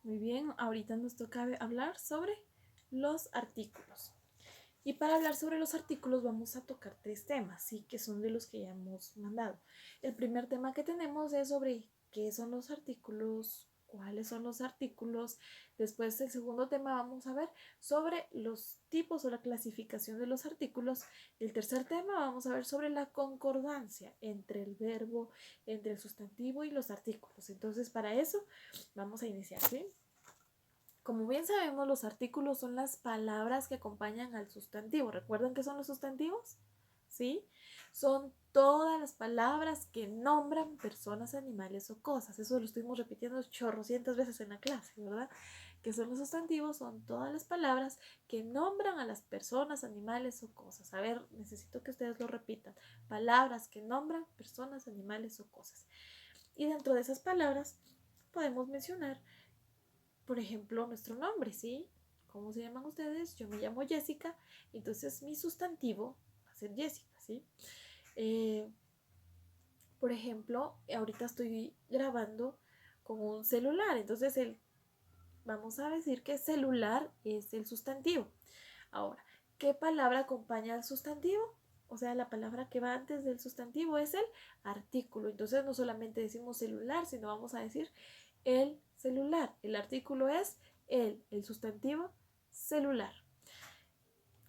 Muy bien, ahorita nos toca hablar sobre los artículos. Y para hablar sobre los artículos vamos a tocar tres temas, ¿sí? Que son de los que ya hemos mandado. El primer tema que tenemos es sobre qué son los artículos, cuáles son los artículos. Después, el segundo tema vamos a ver sobre los tipos o la clasificación de los artículos. El tercer tema vamos a ver sobre la concordancia entre el verbo, entre el sustantivo y los artículos. Entonces, para eso vamos a iniciar, ¿sí? Como bien sabemos, los artículos son las palabras que acompañan al sustantivo. ¿Recuerdan qué son los sustantivos? ¿Sí? Son todas las palabras que nombran personas, animales o cosas. Eso lo estuvimos repitiendo chorrocientas veces en la clase, ¿verdad? Que son los sustantivos, son todas las palabras que nombran a las personas, animales o cosas. A ver, necesito que ustedes lo repitan. Palabras que nombran personas, animales o cosas. Y dentro de esas palabras podemos mencionar, por ejemplo, nuestro nombre, ¿sí? ¿Cómo se llaman ustedes? Yo me llamo Jessica, entonces mi sustantivo va a ser Jessica, ¿sí? Eh, por ejemplo, ahorita estoy grabando con un celular, entonces vamos a decir que celular es el sustantivo. Ahora, ¿qué palabra acompaña al sustantivo? O sea, la palabra que va antes del sustantivo es el artículo. Entonces no solamente decimos celular, sino vamos a decir el celular. El artículo es el sustantivo celular.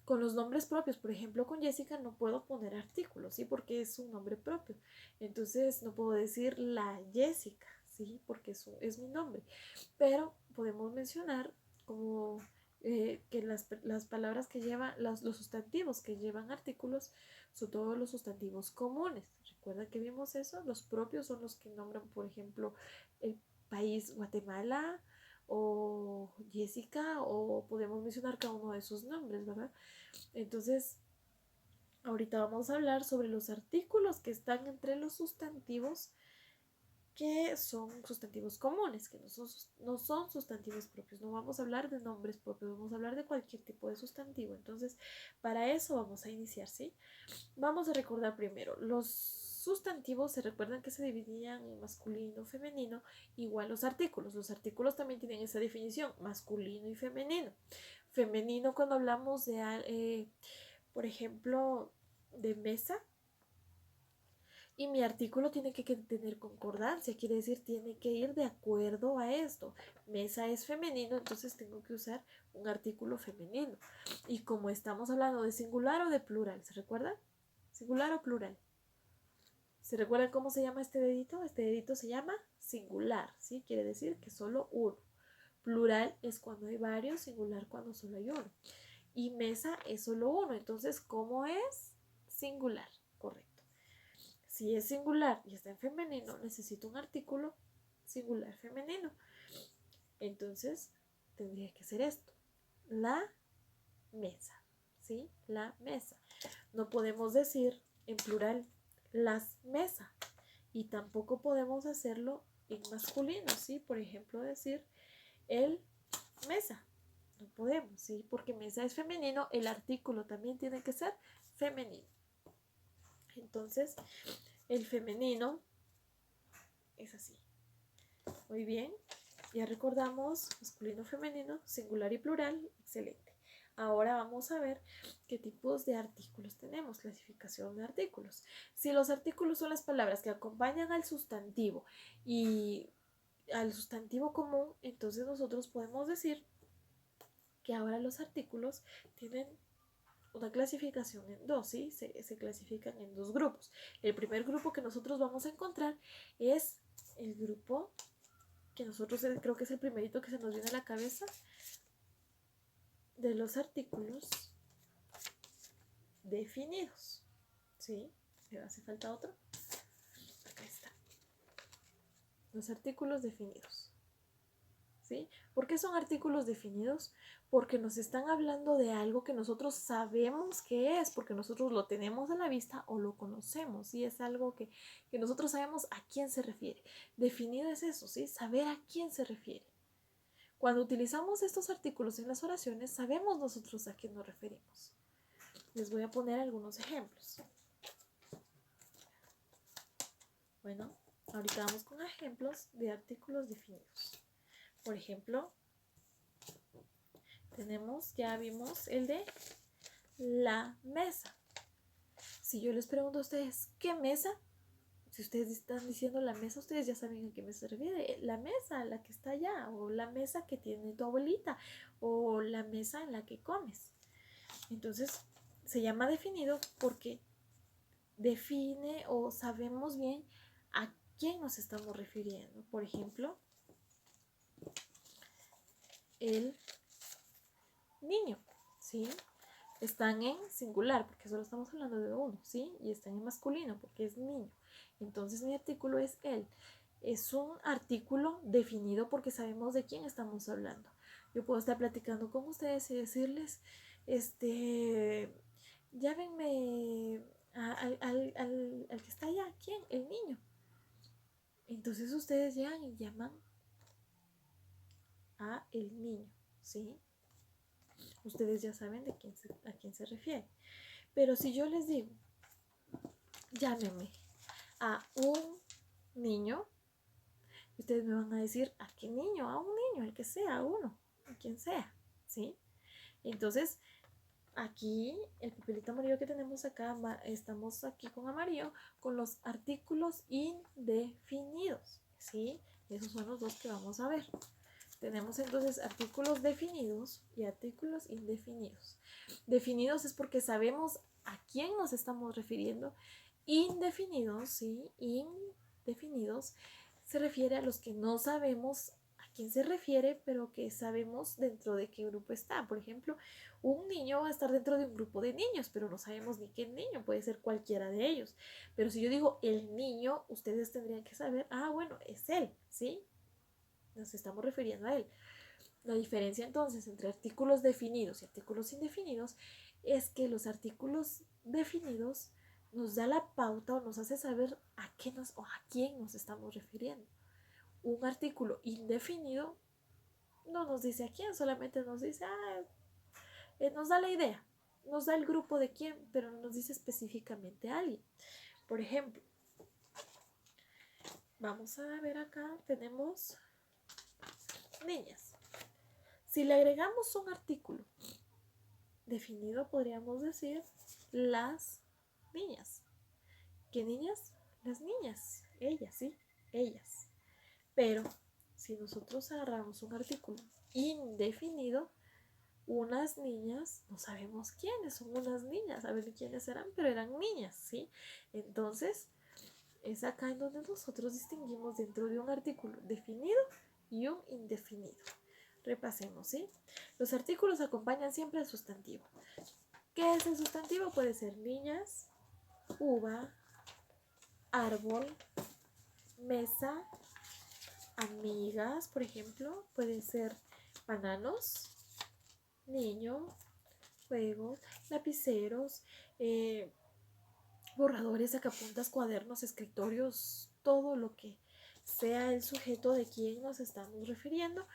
Con los nombres propios, por ejemplo, con Jessica no puedo poner artículos, ¿sí? Porque es un nombre propio. Entonces no puedo decir la Jessica, ¿sí? Porque eso es mi nombre. Pero podemos mencionar como que las palabras que llevan, los sustantivos que llevan artículos son todos los sustantivos comunes. ¿Recuerda que vimos eso? Los propios son los que nombran, por ejemplo, el país Guatemala o Jessica, o podemos mencionar cada uno de sus nombres, ¿verdad? Entonces, ahorita vamos a hablar sobre los artículos que están entre los sustantivos, que son sustantivos comunes, que no son sustantivos propios. No vamos a hablar de nombres propios, vamos a hablar de cualquier tipo de sustantivo. Entonces, para eso vamos a iniciar, ¿sí? Vamos a recordar primero, los sustantivos se recuerdan que se dividían en masculino, femenino, igual los artículos. Los artículos también tienen esa definición, masculino y femenino. Femenino cuando hablamos de, por ejemplo, de mesa, y mi artículo tiene que tener concordancia, quiere decir, tiene que ir de acuerdo a esto. Mesa es femenino, entonces tengo que usar un artículo femenino. Y como estamos hablando de singular o de plural, ¿se recuerdan? Singular o plural. ¿Se recuerdan cómo se llama este dedito? Este dedito se llama singular, ¿sí? Quiere decir que solo uno. Plural es cuando hay varios, singular cuando solo hay uno. Y mesa es solo uno, entonces, ¿cómo es? Singular, correcto. Si es singular y está en femenino, necesito un artículo singular femenino. Entonces, tendría que ser esto. La mesa. ¿Sí? La mesa. No podemos decir en plural las mesas. Y tampoco podemos hacerlo en masculino, ¿sí? Por ejemplo, decir el mesa. No podemos, ¿sí? Porque mesa es femenino, el artículo también tiene que ser femenino. Entonces, el femenino es así. Muy bien, ya recordamos masculino, femenino, singular y plural. Excelente. Ahora vamos a ver qué tipos de artículos tenemos, clasificación de artículos. Si los artículos son las palabras que acompañan al sustantivo y al sustantivo común, entonces nosotros podemos decir que ahora los artículos tienen una clasificación en dos, ¿sí? Se clasifican en dos grupos. El primer grupo que nosotros vamos a encontrar es el grupo que nosotros creo que es el primerito que se nos viene a la cabeza, de los artículos definidos. ¿Sí? ¿Me hace falta otro? Acá está. Los artículos definidos. ¿Sí? ¿Por qué son artículos definidos? Porque nos están hablando de algo que nosotros sabemos que es, porque nosotros lo tenemos a la vista o lo conocemos, y es algo que nosotros sabemos a quién se refiere. Definido es eso, ¿sí? Saber a quién se refiere. Cuando utilizamos estos artículos en las oraciones, sabemos nosotros a quién nos referimos. Les voy a poner algunos ejemplos. Bueno, ahorita vamos con ejemplos de artículos definidos. Por ejemplo, ya vimos el de la mesa. Si yo les pregunto a ustedes, ¿qué mesa? Si ustedes están diciendo la mesa, ustedes ya saben a qué mesa se refiere. La mesa, la que está allá, o la mesa que tiene tu abuelita, o la mesa en la que comes. Entonces, se llama definido porque define o sabemos bien a quién nos estamos refiriendo. Por ejemplo, el niño, ¿sí? Están en singular porque solo estamos hablando de uno, ¿sí? Y están en masculino porque es niño. Entonces mi artículo es él. Es un artículo definido porque sabemos de quién estamos hablando. Yo puedo estar platicando con ustedes y decirles, llámenme al que está allá. ¿Quién? El niño. Entonces ustedes llegan y llaman a el niño, ¿sí? Ustedes ya saben a quién se refiere. Pero si yo les digo, llámeme a un niño, ustedes me van a decir, ¿a qué niño? A un niño, el que sea, a uno, a quien sea, ¿sí? Entonces, aquí, el papelito amarillo que tenemos acá, estamos aquí con amarillo, con los artículos indefinidos, ¿sí? Esos son los dos que vamos a ver. Tenemos entonces artículos definidos y artículos indefinidos. Definidos es porque sabemos a quién nos estamos refiriendo. Indefinidos, ¿sí? Indefinidos se refiere a los que no sabemos a quién se refiere, pero que sabemos dentro de qué grupo está. Por ejemplo, un niño va a estar dentro de un grupo de niños, pero no sabemos ni qué niño, puede ser cualquiera de ellos. Pero si yo digo el niño, ustedes tendrían que saber, bueno, es él, ¿sí? Nos estamos refiriendo a él. La diferencia entonces entre artículos definidos y artículos indefinidos es que los artículos definidos nos da la pauta o nos hace saber a quién nos estamos refiriendo. Un artículo indefinido no nos dice a quién, solamente nos dice, nos da la idea, nos da el grupo de quién, pero no nos dice específicamente a alguien. Por ejemplo, vamos a ver acá, tenemos niñas. Si le agregamos un artículo definido, podríamos decir las niñas. ¿Qué niñas? Las niñas. Ellas, sí, ellas. Pero si nosotros agarramos un artículo indefinido, unas niñas, no sabemos quiénes son unas niñas, a ver quiénes eran, pero eran niñas, ¿sí? Entonces, es acá en donde nosotros distinguimos dentro de un artículo definido y un indefinido. Repasemos, ¿sí? Los artículos acompañan siempre al sustantivo. ¿Qué es el sustantivo? Puede ser niñas, uva, árbol, mesa, amigas, por ejemplo. Puede ser bananos, niño, juegos, lapiceros, borradores, sacapuntas, cuadernos, escritorios, todo lo que sea el sujeto de quien nos estamos refiriendo.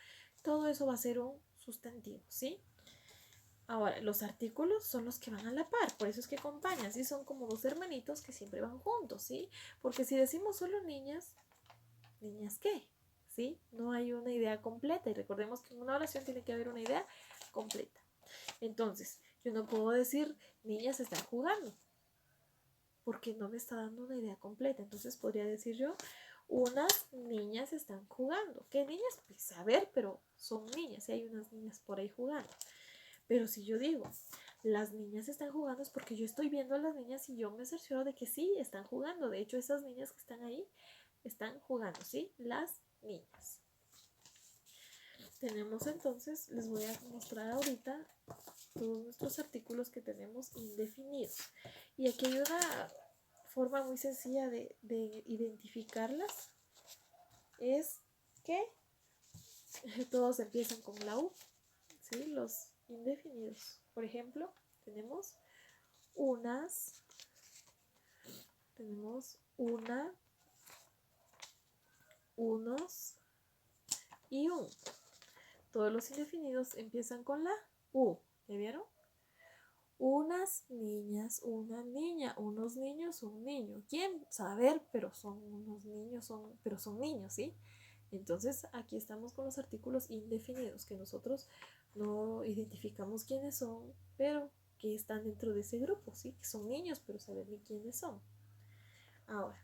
Todo eso va a ser un sustantivo, ¿sí? Ahora, los artículos son los que van a la par, por eso es que acompañan, ¿sí? Son como dos hermanitos que siempre van juntos, ¿sí? Porque si decimos solo niñas, ¿niñas qué? ¿Sí? No hay una idea completa y recordemos que en una oración tiene que haber una idea completa. Entonces, yo no puedo decir niñas están jugando porque no me está dando una idea completa. Entonces podría decir yo, unas niñas están jugando. ¿Qué niñas? Pues a ver, pero son niñas y hay unas niñas por ahí jugando. Pero si yo digo, las niñas están jugando, es porque yo estoy viendo a las niñas y yo me cercioro de que sí, están jugando. De hecho, esas niñas que están ahí están jugando, ¿sí? Las niñas. Tenemos entonces, les voy a mostrar ahorita todos nuestros artículos que tenemos indefinidos. Y aquí hay una forma muy sencilla de identificarlas. Es que todos empiezan con la U, ¿sí? Los indefinidos. Por ejemplo, tenemos unas, tenemos una, unos y un. Todos los indefinidos empiezan con la U. ¿Ya vieron? Unas niñas, una niña, unos niños, un niño. ¿Quién? Saber, pero son unos niños, pero son niños, ¿sí? Entonces aquí estamos con los artículos indefinidos, que nosotros no identificamos quiénes son, pero que están dentro de ese grupo, ¿sí? Que son niños, pero saber ni quiénes son. Ahora,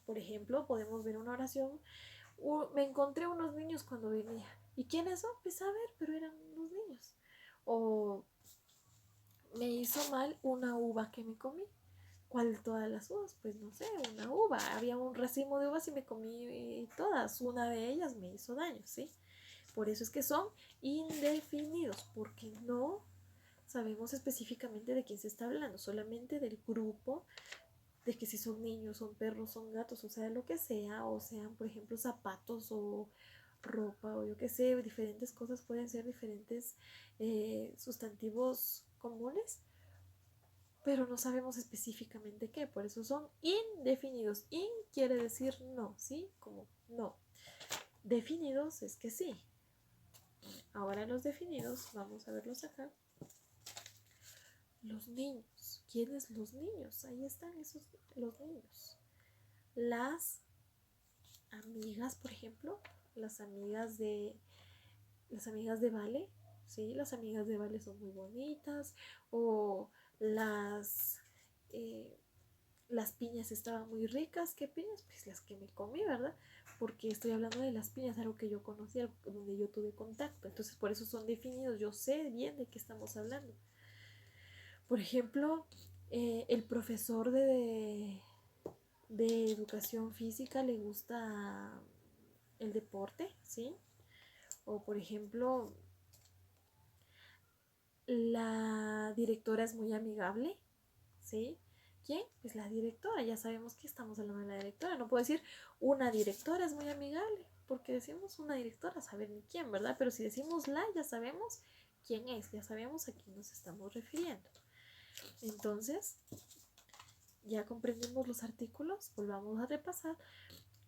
por ejemplo, podemos ver una oración. Me encontré unos niños cuando venía. ¿Y quiénes son? Pues a ver, pero eran unos niños. O me hizo mal una uva que me comí. ¿Cuál de todas las uvas? Pues no sé, una uva. Había un racimo de uvas y me comí todas. Una de ellas me hizo daño, ¿sí? Por eso es que son indefinidos, porque no sabemos específicamente de quién se está hablando, solamente del grupo, de que si son niños, son perros, son gatos, o sea, lo que sea, o sean, por ejemplo, zapatos o ropa, o yo qué sé, diferentes cosas pueden ser diferentes sustantivos comunes, pero no sabemos específicamente qué, por eso son indefinidos. In quiere decir no, ¿sí? Como no. Definidos es que sí. Ahora los definidos, vamos a verlos acá. Los niños. ¿Quiénes los niños? Ahí están esos, los niños. Las amigas, por ejemplo, las amigas de Vale, ¿sí? Las amigas de Vale son muy bonitas. O eh, las piñas estaban muy ricas. ¿Qué piñas? Pues las que me comí, ¿verdad? Porque estoy hablando de las piñas, algo que yo conocía, donde yo tuve contacto. Entonces, por eso son definidos. Yo sé bien de qué estamos hablando. Por ejemplo, el profesor de educación física le gusta el deporte, ¿sí? O, por ejemplo, la directora es muy amigable, ¿sí? ¿Quién? Pues la directora, ya sabemos que estamos hablando de la directora. No puedo decir una directora es muy amigable, porque decimos una directora, saber ni quién, ¿verdad? Pero si decimos la, ya sabemos quién es, ya sabemos a quién nos estamos refiriendo. Entonces, ya comprendimos los artículos, volvamos a repasar.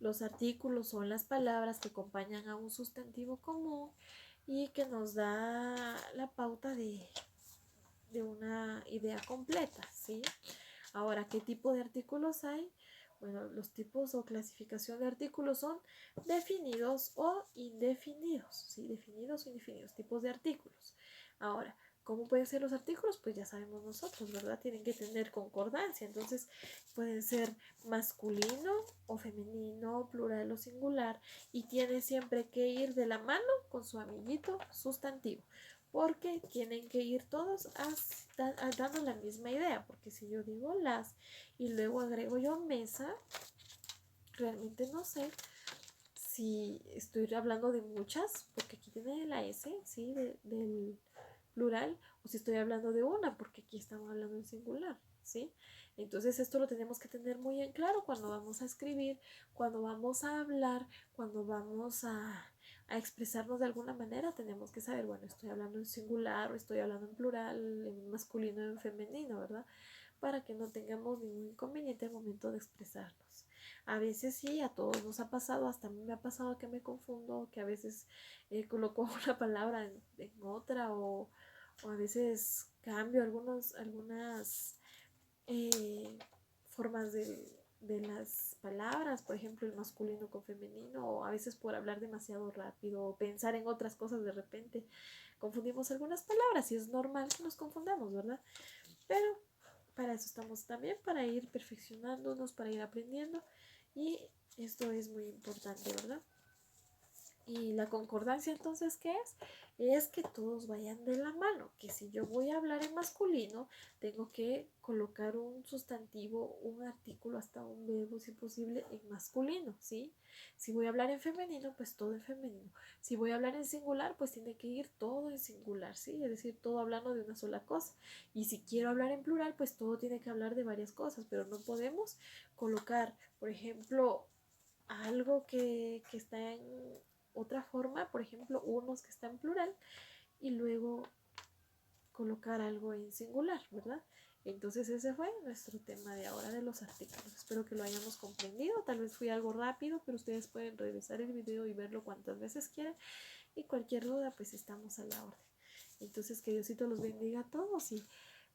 Los artículos son las palabras que acompañan a un sustantivo común y que nos da la pauta de una idea completa, ¿sí? Ahora, ¿qué tipo de artículos hay? Bueno, los tipos o clasificación de artículos son definidos o indefinidos, ¿sí? Definidos o indefinidos, tipos de artículos. Ahora, ¿cómo pueden ser los artículos? Pues ya sabemos nosotros, ¿verdad? Tienen que tener concordancia, entonces pueden ser masculino o femenino, plural o singular, y tiene siempre que ir de la mano con su amiguito sustantivo, porque tienen que ir todos dando la misma idea, porque si yo digo las y luego agrego yo mesa, realmente no sé si estoy hablando de muchas, porque aquí tiene la S, ¿sí? Del plural, o si estoy hablando de una, porque aquí estamos hablando en singular, ¿sí? Entonces esto lo tenemos que tener muy en claro cuando vamos a escribir, cuando vamos a hablar, cuando vamos a expresarnos de alguna manera. Tenemos que saber, bueno, estoy hablando en singular o estoy hablando en plural, en masculino o en femenino, ¿verdad? Para que no tengamos ningún inconveniente al momento de expresarnos. A veces sí, a todos nos ha pasado, hasta a mí me ha pasado que me confundo, que a veces coloco una palabra en otra, o a veces cambio algunas formas de las palabras, por ejemplo el masculino con femenino, o a veces por hablar demasiado rápido o pensar en otras cosas de repente confundimos algunas palabras, y es normal que nos confundamos, ¿verdad? Pero para eso estamos también, para ir perfeccionándonos, para ir aprendiendo, y esto es muy importante, ¿verdad? Y la concordancia, entonces, ¿qué es? Es que todos vayan de la mano, que si yo voy a hablar en masculino, tengo que colocar un sustantivo, un artículo, hasta un verbo, si posible, en masculino, ¿sí? Si voy a hablar en femenino, pues todo en femenino. Si voy a hablar en singular, pues tiene que ir todo en singular, ¿sí? Es decir, todo hablando de una sola cosa. Y si quiero hablar en plural, pues todo tiene que hablar de varias cosas, pero no podemos colocar, por ejemplo, algo que está en otra forma, por ejemplo, unos que está en plural, y luego colocar algo en singular, ¿verdad? Entonces ese fue nuestro tema de ahora de los artículos. Espero que lo hayamos comprendido. Tal vez fui algo rápido, pero ustedes pueden revisar el video y verlo cuantas veces quieran. Y cualquier duda, pues estamos a la orden. Entonces que Diosito los bendiga a todos, y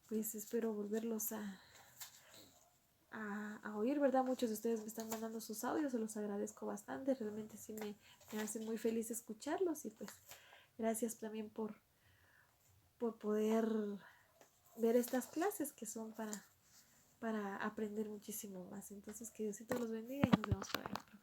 pues espero volverlos a oír, ¿verdad? Muchos de ustedes me están mandando sus audios, se los agradezco bastante, realmente sí me hace muy feliz escucharlos y pues gracias también por poder ver estas clases que son para aprender muchísimo más. Entonces, que Diosito los bendiga y nos vemos para la próxima.